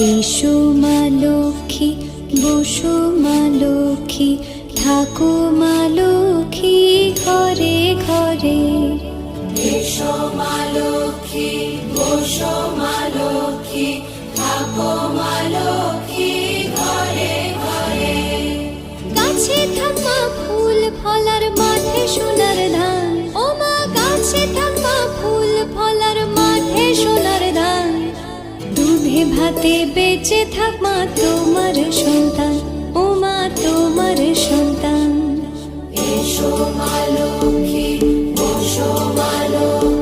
এসো মা লক্ষ্মী, বসো মা লক্ষ্মী, থাকো মা লক্ষ্মী ঘরে ঘরে। এসো মা লক্ষ্মী, বসো মা লক্ষ্মী, থাকো মা লক্ষ্মী ঘরে ঘরে। গাছে থাক মা ফুল ফলার, মাঠে সোনার ধান। ও মা গাছে থাক মা ফুল ফলার, মাঠে সোনার ধান। দুধে ভাতে বেঁচে থাক মা তোমার সন্তান, ও মা তোমার সন্তান। এসো মা লক্ষ্মী, বসো মা লক্ষ্মী,